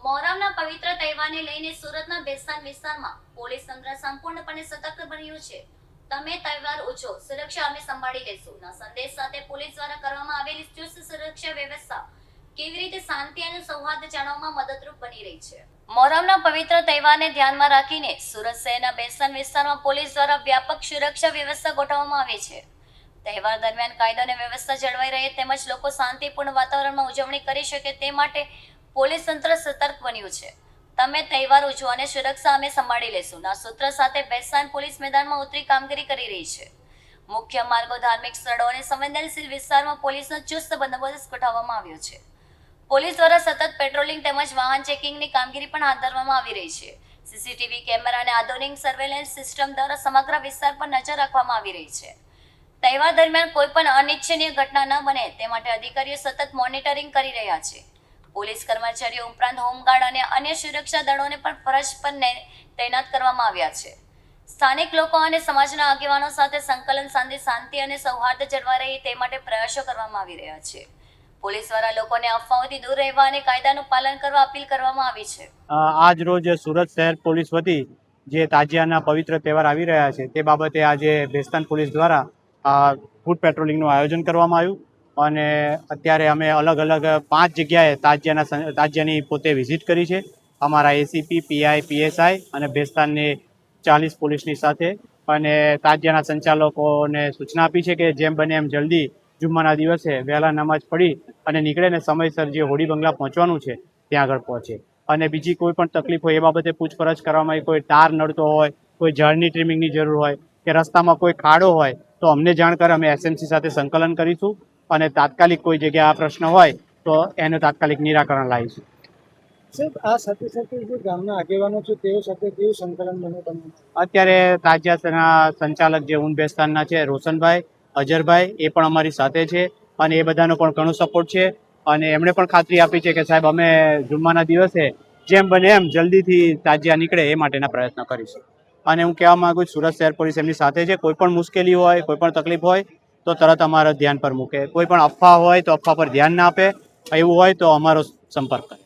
મોહરમના પવિત્ર તહેવારને લઈને સુરતના બેસ્તાન વિસ્તારમાં પોલીસ તંત્ર સંપૂર્ણપણે સતર્ક બન્યું છે. તમે તહેવાર ઉજવો, સુરક્ષા અમે સંભાળી લઈશું ના સંદેશ સાથે પોલીસ દ્વારા કરવામાં આવેલી ચુસ્ત સુરક્ષા વ્યવસ્થા કેવી રીતે શાંતિ અને સૌહાર્દ જાળવવામાં મદદરૂપ બની રહી છે. મોહરમના પવિત્ર તહેવારને ધ્યાનમાં રાખીને સુરત શહેરના બેસ્તાન વિસ્તારમાં પોલીસ દ્વારા વ્યાપક સુરક્ષા વ્યવસ્થા ગોઠવવામાં આવી છે. તહેવાર દરમિયાન કાયદો અને વ્યવસ્થા જળવાઈ રહે તેમજ લોકો શાંતિપૂર્ણ વાતાવરણમાં ઉજવણી કરી શકે તે માટે પોલીસ તંત્ર સતર્ક બન્યું છે. તમે તહેવાર ઉજવો અને સુરક્ષા અમે સંભાળી લેશું ના સૂત્ર સાથે બેસ્તાન પોલીસ મેદાનમાં ઉતરી કામગીરી કરી રહી છે. મુખ્ય માર્ગો, ધાર્મિક સ્થળો અને સંવેદનશીલ વિસ્તારમાં પોલીસનો ચુસ્ત બંદોબસ્ત ગોઠવવામાં આવ્યો છે. પોલીસ દ્વારા સતત પેટ્રોલિંગ તેમજ વાહન ચેકિંગની કામગીરી પણ હાથ ધરવામાં આવી રહી છે. સીસીટીવી કેમેરા અને આધુનિક સર્વેલન્સ સિસ્ટમ દ્વારા સમગ્ર વિસ્તાર પર નજર રાખવામાં આવી રહી છે. તહેવાર દરમિયાન કોઈ પણ અનિચ્છનીય ઘટના ન બને તે માટે અધિકારીઓ સતત મોનિટરિંગ કરી રહ્યા છે. પોલીસ કર્મચારીઓ ઉપરાંત હોમગાર્ડ અને અન્ય સુરક્ષા દળોને પણ ફરજ પર તૈનાત કરવામાં આવ્યા છે. સ્થાનિક લોકો અને સમાજના આગેવાનો સાથે સંકલન સાંધી શાંતિ અને સૌહાર્દ જળવાઈ રહે તે માટે પ્રયાસો કરવામાં આવી રહ્યા છે. પોલીસ દ્વારા લોકોને અફવાઓથી દૂર રહેવા અને કાયદાનું પાલન કરવા અપીલ કરવામાં આવી છે. આજ રોજ સુરત શહેર પોલીસ વતી જે તાજિયાના પવિત્ર તહેવાર આવી રહ્યા છે તે બાબતે આજે બેસ્તાન પોલીસ દ્વારા ફૂડ પેટ્રોલિંગનું આયોજન કરવામાં આવ્યું અને અત્યારે અમે અલગ અલગ 5 જગ્યાએ તાજિયાની પોતે વિઝિટ કરી છે. અમારા એસીપી, પીઆઈ, પીએસઆઈ અને બેસ્તાનની 40 પોલીસની સાથે અને તાજિયાના સંચાલકોને સૂચના આપી છે કે જેમ બને એમ જલ્દી જુમ્માના દિવસે વહેલા નમાજ પઢી અને નીકળે ને સમયસર જે હોડી બંગલા પહોંચવાનું છે ત્યાં આગળ પહોંચે. અને બીજી કોઈ પણ તકલીફ હોય એ બાબતે પૂછપરછ કરવામાં આવી, કોઈ તાર નડતો હોય, કોઈ ઝાડની ટ્રીમિંગની જરૂર હોય કે રસ્તામાં કોઈ ખાડો હોય તો અમને જાણ કરે, અમે એસએમસી સાથે સંકલન કરીશું અને તાત્કાલિક કોઈ જગ્યાએ આ પ્રશ્ન હોય તો એનું તાત્કાલિક નિરાકરણ લાવીશું. સાહેબ, આ સાથે સાથે જે ગામના આગેવાનો છે તેઓ સાથે કેવું સંકલન બને તમને? અત્યારે તાજિયાના સંચાલક જે ઊન બેસ્તાનના છે રોશનભાઈ, અજરભાઈ, એ પણ અમારી સાથે છે અને એ બધાનો પણ ઘણો સપોર્ટ છે અને એમણે પણ ખાતરી આપી છે કે સાહેબ અમે જુમ્માના દિવસે જેમ બને એમ જલ્દીથી તાજિયા નીકળે એ માટેના પ્રયત્ન કરીશું. અને હું કહેવા માંગુ છું સુરત શહેર પોલીસ એમની સાથે છે. કોઈ પણ મુશ્કેલી હોય, કોઈ પણ તકલીફ હોય તો તરત અમારા ધ્યાન પર મૂકે. કોઈ પણ અફવા હોય તો અફવા પર ધ્યાન ના આપે. એવું હોય તો અમારો સંપર્ક કરે.